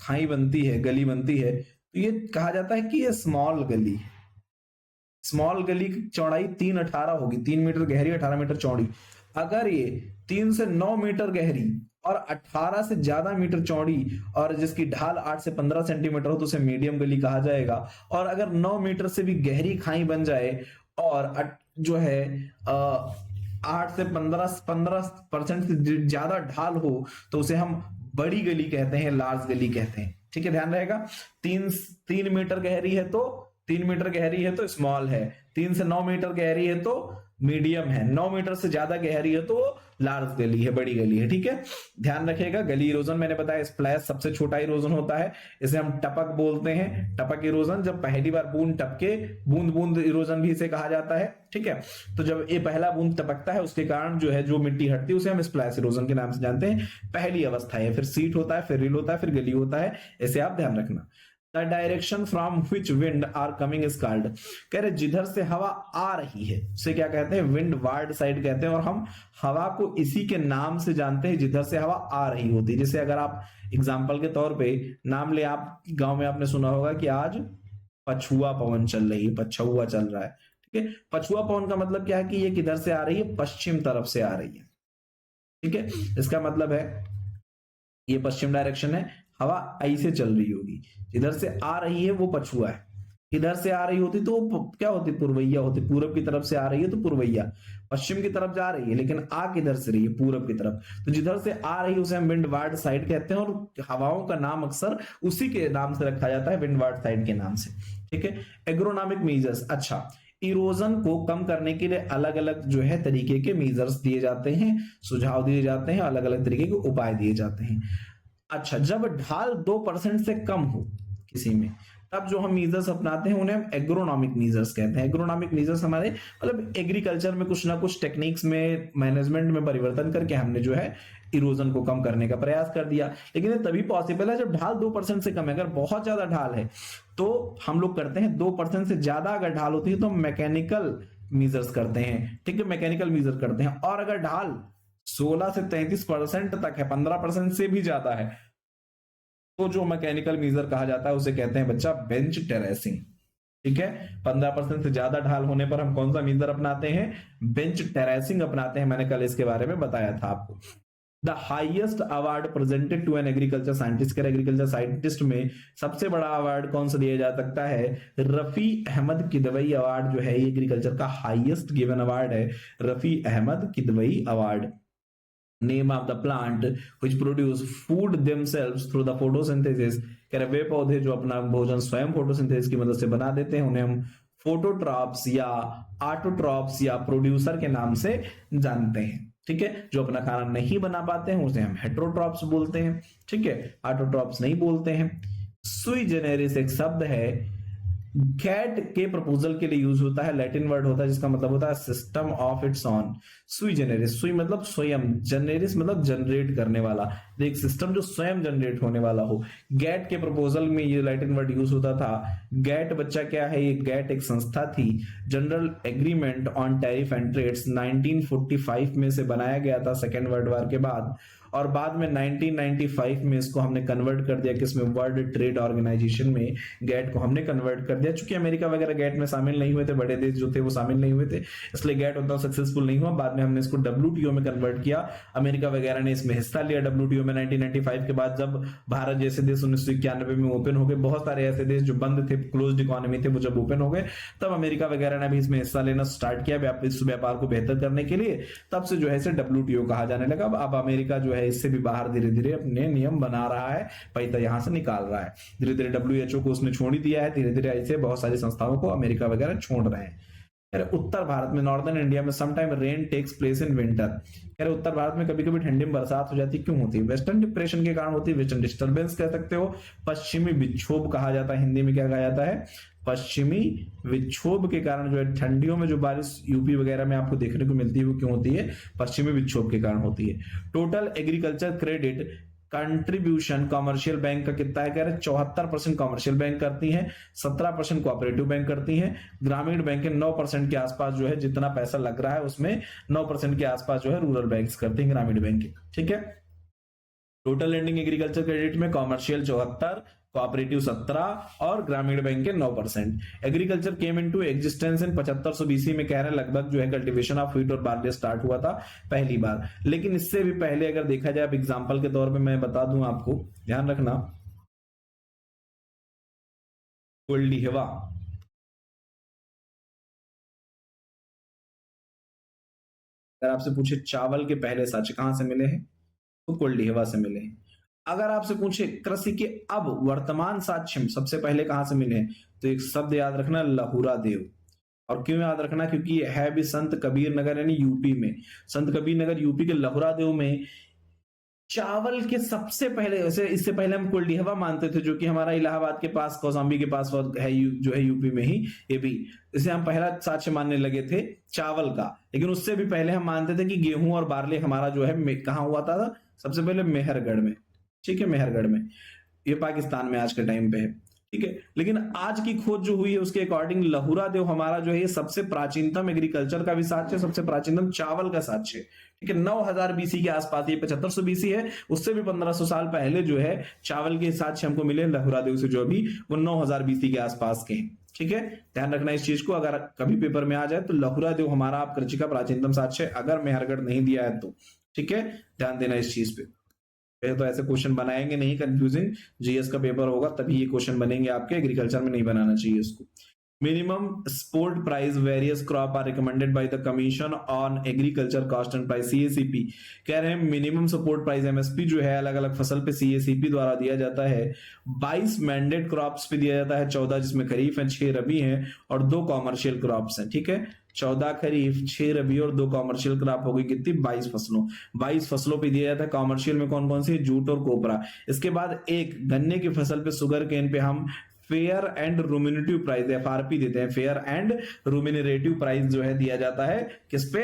खाई बनती है, गली बनती है, तो ये कहा जाता है कि ये स्मॉल गली है। स्मॉल गली की चौड़ाई 3-18 होगी, 3 मीटर गहरी 18 मीटर चौड़ी। अगर ये 3 से 9 मीटर गहरी और 18 से ज्यादा मीटर चौड़ी और जिसकी ढाल 8 से 15 सेंटीमीटर हो तो उसे मीडियम गली कहा जाएगा। और अगर 9 मीटर से भी गहरी खाई बन जाए और जो है 8 से 15% से ज्यादा ढाल हो तो उसे हम बड़ी गली कहते हैं, लार्ज गली कहते हैं। ठीक है, ध्यान रहेगा। 3 मीटर गहरी है तो 3 मीटर गहरी है तो स्मॉल है, 3 से 9 मीटर गहरी है तो मीडियम है, 9 मीटर से ज्यादा गहरी है तो वो लार्ज गली है, बड़ी गली है। ठीक है, ध्यान रखिएगा। गली इरोजन मैंने बताया स्प्लैश सबसे छोटा इरोजन होता है, इसे हम टपक बोलते हैं। टपक इरोजन, जब पहली बार बूंद टपके, बूंद बूंद इरोजन भी इसे कहा जाता है। ठीक है, तो जब ये पहला बूंद टपकता है उसके कारण जो है जो मिट्टी हटती है उसे हम स्प्लैश इरोजन के नाम से जानते हैं। पहली अवस्था है, फिर सीट होता है, फिर रिल होता है, फिर गली होता है, इसे आप ध्यान रखना। The direction from which wind are coming is called, कह रहे जिधर से हवा आ रही है उसे क्या कहते हैं, विंड वार्ड साइड कहते हैं। और हम हवा को इसी के नाम से जानते हैं जिधर से हवा आ रही होती है। जैसे अगर आप एग्जाम्पल के तौर पे नाम ले, आप गांव में आपने सुना होगा कि आज पछुआ पवन चल रही है, पछुआ चल रहा है। ठीक है, पछुआ पवन का मतलब क्या है कि ये किधर से आ रही है, पश्चिम तरफ से आ रही है। ठीक है, इसका मतलब है ये पश्चिम डायरेक्शन है, हवा ऐसे चल रही होगी, इधर से आ रही है वो पछुआ है, इधर से आ रही होती तो क्या होती, पुरवैया होती। पूरब की तरफ से आ रही है तो पुरवैया, पश्चिम की तरफ जा रही है लेकिन आ किधर से रही है, पूरब की तरफ, तो जिधर से आ रही है उसे हम विंडवार्ड साइड कहते हैं। और हवाओं का नाम अक्सर उसी के नाम से रखा जाता है, विंडवार्ड साइड के नाम से। ठीक है, एग्रोनॉमिक मेजर्स, अच्छा इरोजन को कम करने के लिए अलग अलग जो है तरीके के मेजर्स दिए जाते हैं, सुझाव दिए जाते हैं, अलग अलग तरीके के उपाय दिए जाते हैं। अच्छा, जब ढाल 2% से कम हो किसी में, तब जो हम मेजर्स अपनाते हैं उन्हें हम एग्रोनॉमिक मेजर्स कहते हैं। एग्रोनॉमिक मेजर्स हमारे मतलब एग्रीकल्चर में कुछ ना कुछ टेक्निक्स में, मैनेजमेंट में परिवर्तन करके हमने जो है इरोजन को कम करने का प्रयास कर दिया। लेकिन ये तभी पॉसिबल है जब ढाल 2% से कम है। अगर बहुत ज्यादा ढाल है तो हम लोग करते हैं, 2% से ज्यादा अगर ढाल होती है तो हम मैकेनिकल मेजर्स करते हैं। ठीक है, मैकेनिकल मेजर करते हैं। और अगर ढाल 16 से 33% तक है, 15% से भी ज्यादा है, तो जो मैकेनिकल मेजर कहा जाता है उसे कहते हैं बच्चा बेंच टेरेसिंग। ठीक है, 15% से ज्यादा ढाल होने पर हम कौन सा मेजर अपनाते हैं, बेंच टेरेसिंग अपनाते हैं। मैंने कल इसके बारे में बताया था आपको। The highest award presented to an agriculture scientist, कर एग्रीकल्चर साइंटिस्ट में सबसे बड़ा अवार्ड कौन सा दिया जा सकता है, रफी अहमद किदवई अवार्ड जो है, ये एग्रीकल्चर का हाईएस्ट गिवन अवार्ड है, Rafi Ahmed Kidwai award. Name of the plant which produce food themselves through the photosynthesis, कह रहे वे पौधे जो अपना भोजन स्वयं फोटोसिंथेसिस की मदद से बना देते हैं उन्हें हम फोटोट्रॉप्स या ऑटोट्रॉप्स या प्रोड्यूसर के नाम से जानते हैं। ठीक है, जो अपना खाना नहीं बना पाते हैं उसे हम हेट्रोट्रॉप्स बोलते हैं। ठीक है, ऑटोट्रॉप्स नहीं बोलते हैं। सुई जेनेरिस एक शब्द है, गैट के प्रपोजल के लिए यूज होता है, लैटिन वर्ड होता है जिसका मतलब होता है सिस्टम ऑफ इट्स ऑन। सुई जेनेरिस, सुई मतलब स्वयं, जेनेरिस मतलब जनरेट करने वाला, एक सिस्टम जो स्वयं जनरेट होने वाला हो। गैट के प्रपोजल में ये लैटिन वर्ड यूज होता था। गैट बच्चा क्या है, ये गैट एक संस्था थी, general agreement on tariff and trades, 1945 में से बनाया गया था सेकेंड वर्ल्ड वॉर के बाद। और बाद में 1995 में इसको हमने कन्वर्ट कर दिया किसमें, वर्ल्ड ट्रेड ऑर्गेनाइजेशन में गैट को हमने कन्वर्ट कर दिया। चूंकि अमेरिका वगैरह गैट में शामिल नहीं हुए थे, बड़े देश जो थे वो शामिल नहीं हुए थे, इसलिए गैट उतना सक्सेसफुल नहीं हुआ। बाद में हमने इसको डब्ल्यूटीओ में कन्वर्ट किया, अमेरिका वगैरह ने इसमें हिस्सा लिया डब्ल्यूटीओ में 1995 के बाद। जब भारत जैसे देश 1991 में ओपन हो गए, बहुत सारे ऐसे देश जो बंद थे, क्लोज्ड इकोनॉमी थे, वो जब ओपन हो गए तब अमेरिका वगैरह ने भी इसमें हिस्सा लेना स्टार्ट किया इस व्यापार को बेहतर करने के लिए। तब से जो है इसे डब्ल्यूटीओ कहा जाने लगा। अब अमेरिका जो है इससे भी बाहर धीरे धीरे अपने नियम बना रहा है, पैसा यहां से निकाल रहा है। धीरे धीरे डब्ल्यूएचओ को उसने छोड़ ही दिया है, धीरे धीरे ऐसे बहुत सारी संस्थाओं को अमेरिका वगैरह छोड़ रहे हैं। उत्तर भारत में, नॉर्दर्न इंडिया में sometime rain takes place in winter, कह रहे उत्तर भारत में कभी कभी ठंडी में बरसात हो जाती है, क्यों होती है, वेस्टर्न डिप्रेशन के कारण होती है, वेस्टर्न डिस्टर्बेंस कह सकते हो, पश्चिमी विक्षोभ कहा जाता है, हिंदी में क्या कहा जाता है, पश्चिमी विक्षोभ के कारण जो है ठंडियों में जो बारिश यूपी वगैरह में आपको देखने को मिलती है वो क्यों होती है, पश्चिमी विक्षोभ के कारण होती है। Total agriculture credit contribution commercial bank का कितना है, कह रहे 74% कॉमर्शियल बैंक करती हैं, 17% कोऑपरेटिव बैंक करती हैं, ग्रामीण बैंक के 9% के आसपास जो है, जितना पैसा लग रहा है उसमें 9% के आसपास जो है रूरल बैंक्स करती हैं, ग्रामीण बैंक के। ठीक है, टोटल लेंडिंग एग्रीकल्चर क्रेडिट में कॉमर्शियल 74, कोऑपरेटिव 17 और ग्रामीण बैंक के 9%। Agriculture came into existence in 7500 BC में, कह रहे हैं लगभग जो है कल्टीवेशन ऑफ व्हीट और बार्ले स्टार्ट हुआ था पहली बार। लेकिन इससे भी पहले अगर देखा जाए, अब एग्जांपल के तौर पे मैं बता दूं आपको, ध्यान रखना, कोल्डिहवा, अगर आपसे पूछे चावल के पहले साक्ष्य कहां से मिले हैं तो कोल्डिहवा से मिले हैं। अगर आपसे पूछे कृषि के अब वर्तमान साक्ष्य सबसे पहले कहां से मिले हैं, तो एक शब्द याद रखना, लहुरा देव। और क्यों याद रखना, क्योंकि है भी संत कबीर नगर यानी यूपी में। संत कबीर नगर यूपी के लहुरादेव में चावल के सबसे पहले, वैसे इससे पहले हम कुलडीहवा मानते थे जो कि हमारा इलाहाबाद के पास कौशाम्बी के पास है, जो है यूपी में ही, ये भी इसे हम पहला साक्ष्य मानने लगे थे चावल का। लेकिन उससे भी पहले हम मानते थे कि गेहूं और बार्ले हमारा जो है कहाँ हुआ था, सबसे पहले मेहरगढ़ में। ठीक है, मेहरगढ़ में, ये पाकिस्तान में आज के टाइम पे है। ठीक है, लेकिन आज की खोज जो हुई है उसके अकॉर्डिंग लहुरादेव हमारा जो है ये सबसे प्राचीनतम एग्रीकल्चर का भी साक्ष्य है, सबसे प्राचीनतम चावल का साक्ष्य है। ठीक है, 9000 बीसी के आसपास, ये 7500 बीसी है, उससे भी 1500 साल पहले जो है चावल के साक्ष्य हमको मिले लहुरादेव से, जो अभी वो 9000 बीसी के आसपास के हैं। ठीक है, ध्यान रखना इस चीज को, अगर कभी पेपर में आ जाए तो लहुरादेव हमारा आप कृषि का प्राचीनतम साक्ष्य है, अगर मेहरगढ़ नहीं दिया है तो। ठीक है, ध्यान देना इस चीज पे। तो ऐसे क्वेश्चन बनाएंगे नहीं, कंफ्यूजिंग, जीएस का पेपर होगा तभी ये क्वेश्चन बनेंगे आपके, एग्रीकल्चर में नहीं बनाना चाहिए इसको। Minimum support price various crop are recommended by the commission on agriculture cost and price, CACP. कह रहे हैं मिनिमम सपोर्ट प्राइस एमएसपी जो है अलग अलग फसल पे सीएसीपी द्वारा दिया जाता है। 22 मैंडेट क्रॉप्स पे दिया जाता है, 14 जिसमें खरीफ है, 6 रबी हैं और 2 कॉमर्शियल क्रॉप्स हैं। ठीक है, 14 खरीफ, 6 रबी और 2 कॉमर्शियल क्रॉप हो गई कितनी, 22 फसलों। 22 फसलों पे दिया जाता है। कॉमर्शियल में कौन कौन सी, जूट और कोपरा। इसके बाद एक गन्ने की फसल पे, शुगर केन पे हम फेयर एंड रूमिनेटिव प्राइस एफआरपी देते हैं। फेयर एंड रूमिनेटिव प्राइस जो है दिया जाता है किस पे,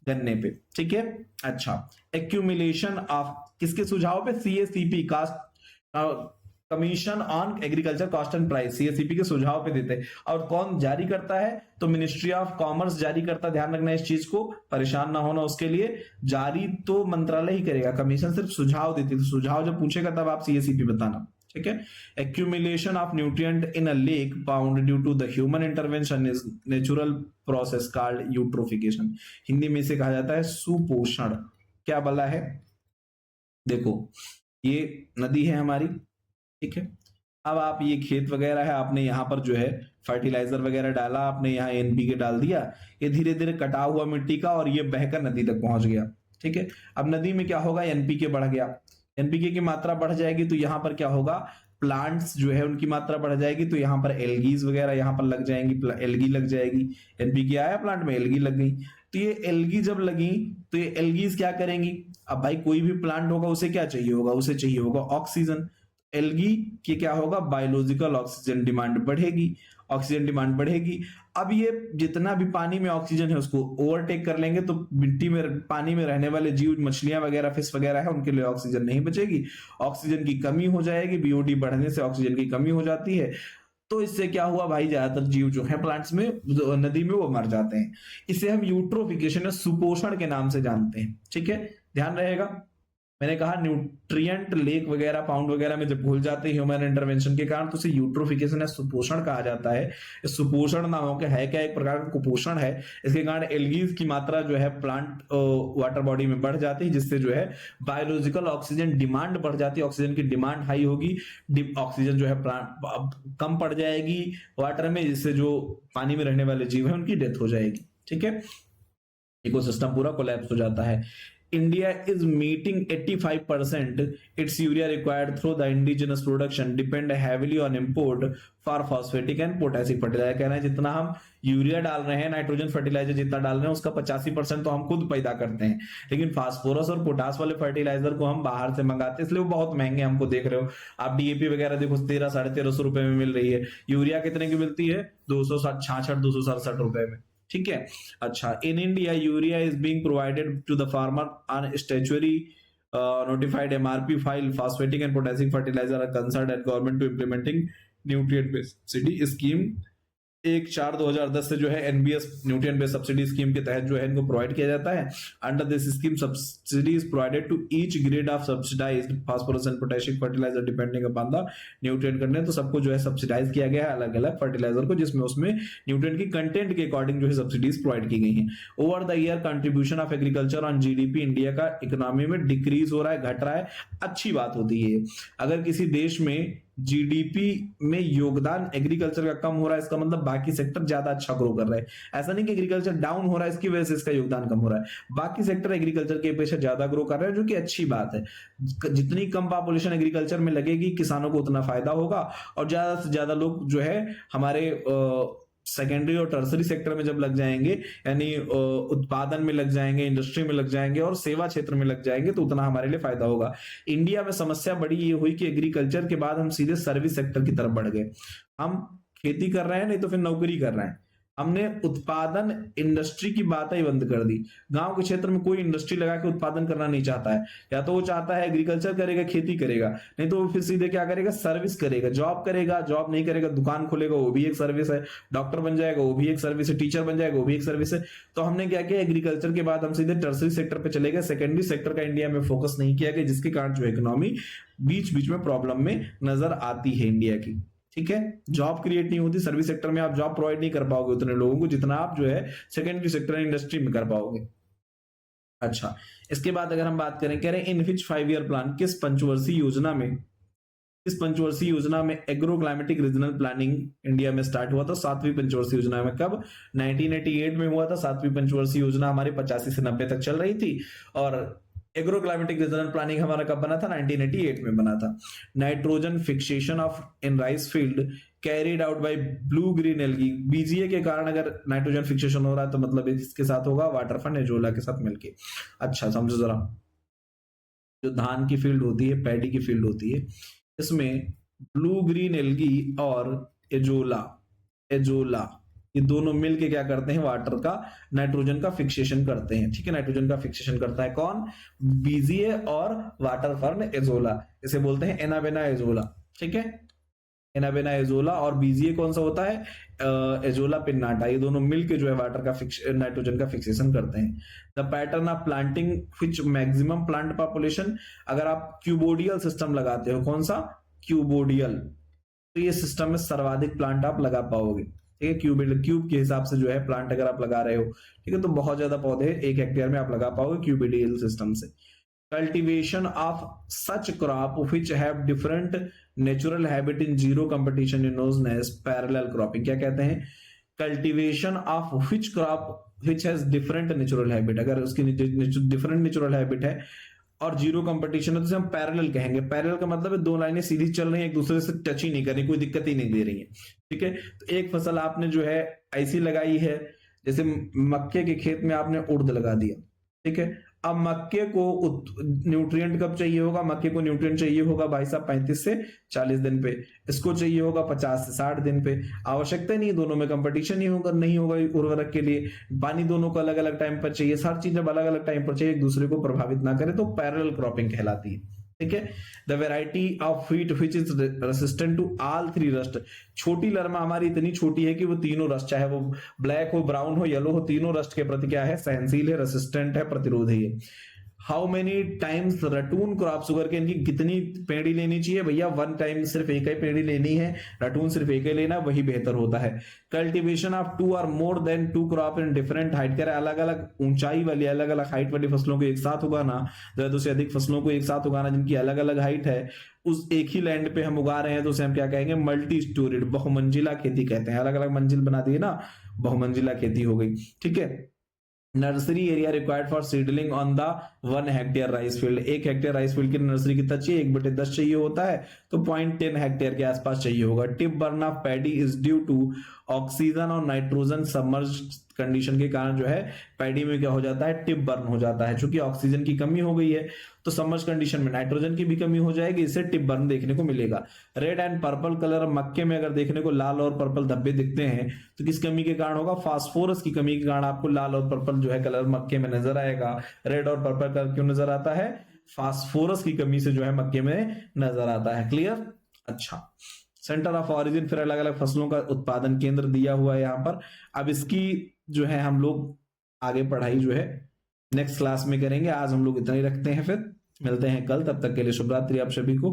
गन्ने पे। ठीक है, अच्छा, एक्यूमुलेशन ऑफ किसके सुझाव पे, CACP cost commission on agriculture cost and price, CACP के सुझाव पे देते हैं। और कौन जारी करता है, तो मिनिस्ट्री ऑफ कॉमर्स जारी करता है। ध्यान रखना इस चीज को, परेशान ना होना उसके लिए, जारी तो मंत्रालय ही करेगा, कमीशन सिर्फ सुझाव देती है। तो सुझाव जब पूछेगा तब आप सीएसीपी बताना। ठीक है, accumulation of nutrient in a lake pond due to the human intervention is natural process called eutrophication. Hindi में इसे कहा जाता है सुपोषण। क्या बोला है, देखो ये नदी है हमारी, ठीक है, अब आप ये खेत वगैरह है, आपने यहाँ पर जो है फर्टिलाइजर वगैरह डाला, आपने यहाँ एनपीके डाल दिया, ये धीरे धीरे कटा हुआ मिट्टी का और ये बहकर नदी तक पहुंच गया। ठीक है, अब नदी में क्या होगा, एनपीके बढ़ गया, एनपीके की मात्रा बढ़ जाएगी तो यहाँ पर क्या होगा, प्लांट्स जो है उनकी मात्रा बढ़ जाएगी, तो यहाँ पर एल्गीज वगैरह यहाँ पर लग जाएंगी, एल्गी लग जाएगी। एनपीके आया प्लांट में, एल्गी लग गई, तो ये एल्गी जब लगी तो ये एल्गीज क्या करेंगी, अब भाई कोई भी प्लांट होगा उसे क्या चाहिए होगा, उसे चाहिए होगा ऑक्सीजन। एल्गी के क्या होगा, बायोलॉजिकल ऑक्सीजन डिमांड बढ़ेगी, ऑक्सीजन डिमांड बढ़ेगी। अब ये जितना भी पानी में ऑक्सीजन है उसको ओवरटेक कर लेंगे, तो मिट्टी में, पानी में रहने वाले जीव, मछलियां वगैरह, फिश वगैरह है, उनके लिए ऑक्सीजन नहीं बचेगी, ऑक्सीजन की कमी हो जाएगी, बीओडी बढ़ने से ऑक्सीजन की कमी हो जाती है। तो इससे क्या हुआ भाई, ज्यादातर जीव जो है प्लांट्स में, नदी में, वो मर जाते हैं। इसे हम यूट्रोफिकेशन या सुपोषण के नाम से जानते हैं। ठीक है, ध्यान रहेगा, मैंने कहा न्यूट्रिएंट लेक वगैरह, पाउंड वगैरह में जब घुल जाते हैं ह्यूमन इंटरवेंशन के कारण, तो उसे यूट्रोफिकेशन या सुपोषण कहा जाता है। इस सुपोषण ना हो के है क्या, एक प्रकार का कुपोषण है। इसके कारण एल्गीज की मात्रा जो है प्लांट वाटर बॉडी में बढ़ जाती है, जिससे जो है बायोलॉजिकल ऑक्सीजन डिमांड बढ़ जाती है, ऑक्सीजन की डिमांड हाई होगी, ऑक्सीजन जो है प्लांट कम पड़ जाएगी वाटर में, जिससे जो पानी में रहने वाले जीव है उनकी डेथ हो जाएगी। ठीक है, इकोसिस्टम पूरा कोलैप्स हो जाता है। India is meeting 85% its urea required through the indigenous production, depend heavily on import for phosphatic and potassic fertilizer। कहना है जितना हम यूरिया डाल रहे हैं, नाइट्रोजन फर्टिलाइजर जितना डाल रहे हैं, उसका 85% तो हम खुद पैदा करते हैं, लेकिन फास्फोरस और पोटास वाले फर्टिलाइजर को हम बाहर से मंगाते हैं, इसलिए वो बहुत महंगे हमको देख रहे हो आप। डीएपी वगैरह देखो 1300-1350 रुपए में मिल रही है, यूरिया कितने की मिलती है, 266-267 रुपए में। ठीक है, अच्छा, in India urea is being provided to the farmer on statutory notified MRP file. Phosphatic and potassic fertilizer are concerned at government to implementing nutrient based subsidy scheme। 1/4/2010 से जो है NBS nutrient based subsidy scheme के तहत जो है इनको provide किया जाता है। Under this scheme subsidy is provided to each grade of subsidised phosphorus and potassium fertiliser depending upon the nutrient content. तो सबको जो है सब्सिडाइज किया गया है अलग अलग फर्टिलाइजर को, जिसमें उसमें न्यूट्रिएंट की कंटेंट के अकॉर्डिंग जो है सब्सिडीज प्रोवाइड की गई है। Over the year contribution of agriculture on GDP India का इकोनॉमी में डिक्रीज हो रहा है, घट रहा है, अच्छी बात होती है। अगर किसी देश में जीडीपी में योगदान एग्रीकल्चर का कम हो रहा है, इसका मतलब बाकी सेक्टर ज्यादा अच्छा ग्रो कर रहे हैं। ऐसा नहीं कि एग्रीकल्चर डाउन हो रहा है इसकी वजह से इसका योगदान कम हो रहा है, बाकी सेक्टर एग्रीकल्चर के अपेक्षा ज्यादा ग्रो कर रहे हैं, जो कि अच्छी बात है। जितनी कम पॉपुलेशन एग्रीकल्चर में लगेगी, किसानों को उतना फायदा होगा और ज्यादा से ज्यादा लोग जो है हमारे सेकेंडरी और टर्सरी सेक्टर में जब लग जाएंगे, यानी उत्पादन में लग जाएंगे, इंडस्ट्री में लग जाएंगे और सेवा क्षेत्र में लग जाएंगे, तो उतना हमारे लिए फायदा होगा। इंडिया में समस्या बड़ी ये हुई कि एग्रीकल्चर के बाद हम सीधे सर्विस सेक्टर की तरफ बढ़ गए। हम खेती कर रहे हैं, नहीं तो फिर नौकरी कर रहे हैं। हमने उत्पादन इंडस्ट्री की बात ही बंद कर दी। गांव के क्षेत्र में कोई इंडस्ट्री लगा के उत्पादन करना नहीं चाहता है, या तो वो चाहता है एग्रीकल्चर करेगा, खेती करेगा, नहीं तो वो फिर सीधे क्या करेगा, सर्विस करेगा, जॉब करेगा, जॉब नहीं करेगा दुकान खोलेगा, वो भी एक सर्विस है, डॉक्टर बन जाएगा वो भी एक सर्विस है, टीचर बन जाएगा वो भी एक सर्विस है। तो हमने क्या किया, एग्रीकल्चर के बाद हम सीधे टर्सरी सेक्टर पे चले गए, सेकेंडरी सेक्टर का इंडिया में फोकस नहीं किया गया, जिसके कारण जो इकोनॉमी बीच बीच में प्रॉब्लम में नजर आती है इंडिया की। ठीक है, जॉब क्रिएट नहीं होती सर्विस सेक्टर में, आप जॉब प्रोवाइड नहीं कर पाओगे उतने लोगों को जितना आप जो है सेकेंडरी सेक्टर इंडस्ट्री में कर पाओगे। अच्छा, इसके बाद अगर हम बात करें, कह रहे हैं इन विच 5 ईयर प्लान, किस पंचवर्षीय योजना में, इस पंचवर्षीय योजना में agro climatic regional planning India में स्टार्ट हुआ था। 7वीं पंचवर्षीय योजना में कब, 1988 में हुआ था। 7वीं पंचवर्षीय योजना हमारी 85 से 90 तक चल रही थी, और एग्रो क्लाइमेटिक रीजनल प्लानिंग हमारा कब बना था, 1988 में बना था। Nitrogen fixation of in rice field carried out by blue green algae, BGA के कारण अगर नाइट्रोजन फिक्सेशन हो रहा है तो मतलब इसके साथ होगा, वाटर फंड एजोला के साथ मिलके। अच्छा समझो जरा, जो धान की फील्ड होती है, पैडी की फील्ड होती है, इसमें ब्लू ग्रीन एल्गी और एजोला ये दोनों मिलके क्या करते हैं, वाटर का नाइट्रोजन का फिक्सेशन करते हैं। ठीक है, नाइट्रोजन का फिक्सेशन करता है कौन, बीजीए और वाटर फर्न एजोला, इसे बोलते हैं एनाबेना एजोला। ठीक है, एनाबेना एजोला और बीजीए कौन सा होता है, एजोला पिन्नाटा, ये दोनों मिलके जो है वाटर का नाइट्रोजन का फिक्सेशन करते हैं। The pattern of planting which maximum plant population, अगर आप क्यूबोडियल सिस्टम लगाते हो, कौन सा, क्यूबोडियल, तो ये सिस्टम में सर्वाधिक प्लांट आप लगा पाओगे। ठीक है, क्यूब के हिसाब से जो है प्लांट अगर आप लगा रहे हो, ठीक है, तो बहुत ज्यादा पौधे 1 हेक्टेयर में आप लगा पाओगे क्यूबिडियल सिस्टम से। Cultivation of such crop which have different natural habit in zero competition is known as parallel cropping, क्या कहते हैं, cultivation of which crop which has different natural habit, अगर उसकी डिफरेंट नेचुरल हैबिट है और जीरो कंपटीशन है तो हम पैरेलल कहेंगे। पैरेलल का मतलब है दो लाइनें सीधी चल रही हैं, एक दूसरे से टच ही नहीं कर रही, कोई दिक्कत ही नहीं दे रही है। ठीक है, तो एक फसल आपने जो है ऐसी लगाई है, जैसे मक्के के खेत में आपने उड़द लगा दिया। ठीक है, अब मक्के को न्यूट्रिएंट कब चाहिए होगा, मक्के को न्यूट्रिएंट चाहिए होगा भाई साहब 35 से 40 दिन पे, इसको चाहिए होगा 50 से 60 दिन पे। आवश्यकता नहीं, दोनों में कंपटीशन नहीं होगा उर्वरक के लिए, पानी दोनों को अलग अलग टाइम पर चाहिए, हर चीज जब अलग अलग टाइम पर चाहिए, एक दूसरे को प्रभावित ना करे, तो पैरेलल क्रॉपिंग कहलाती है। ठीक है, the variety of wheat which is resistant to all 3 rust, Chhoti Lerma हमारी इतनी छोटी है कि वो तीनों रस्ट, चाहे वो ब्लैक हो, ब्राउन हो, येलो हो, तीनों रस्ट के प्रति क्या है, सहनशील है, रेसिस्टेंट है, प्रतिरोधी है। How many times ratoon crop, sugar cane की कितनी पेड़ी लेनी चाहिए भैया, 1 टाइम, सिर्फ एक ही पेड़ी लेनी है, रटून सिर्फ एक ही लेना, वही बेहतर होता है। कल्टीवेशन ऑफ 2 और more then 2 crop in different height, कह रहे अलग अलग ऊंचाई वाली, अलग अलग हाइट वाली फसलों को एक साथ उगाना, 2 से अधिक फसलों को एक साथ उगाना जिनकी अलग अलग हाइट है, उस एक ही लैंड पे हम उगा रहे हैं, तो उसे हम क्या कहेंगे, मल्टी स्टोरीड, बहुमंजिला खेती कहते हैं। अलग अलग मंजिल बना दिए ना, बहुमंजिला खेती हो गई। ठीक है, nursery area required for seedling on the 1 hectare rice field, 1 hectare rice field की नर्सरी कितना चाहिए, 1/10 चाहिए होता है, तो 0.10 हेक्टेयर के आसपास चाहिए होगा। Tip burn of paddy is due to oxygen और नाइट्रोजन सबमर्ज कंडीशन के कारण जो है पैडी में क्या हो जाता है, टिप बर्न हो जाता है, क्योंकि ऑक्सीजन की कमी हो गई है, तो सबमर्ज कंडीशन में नाइट्रोजन की भी कमी हो जाएगी, इससे टिप बर्न देखने को मिलेगा। रेड एंड पर्पल कलर, मक्के में अगर देखने को लाल और पर्पल धब्बे दिखते हैं तो किस कमी के कारण होगा, फास्फोरस की कमी के कारण आपको लाल और पर्पल जो है कलर मक्के में नजर आएगा। रेड और पर्पल कलर क्यों नजर आता है, फास्फोरस की कमी से जो है मक्के में नजर आता है। क्लियर, अच्छा, सेंटर ऑफ ऑरिजिन, फिर अलग अलग फसलों का उत्पादन केंद्र दिया हुआ है यहाँ पर। अब इसकी जो है हम लोग आगे पढ़ाई जो है नेक्स्ट क्लास में करेंगे, आज हम लोग इतना ही रखते हैं, फिर मिलते हैं कल, तब तक के लिए शुभ रात्रि आप सभी को।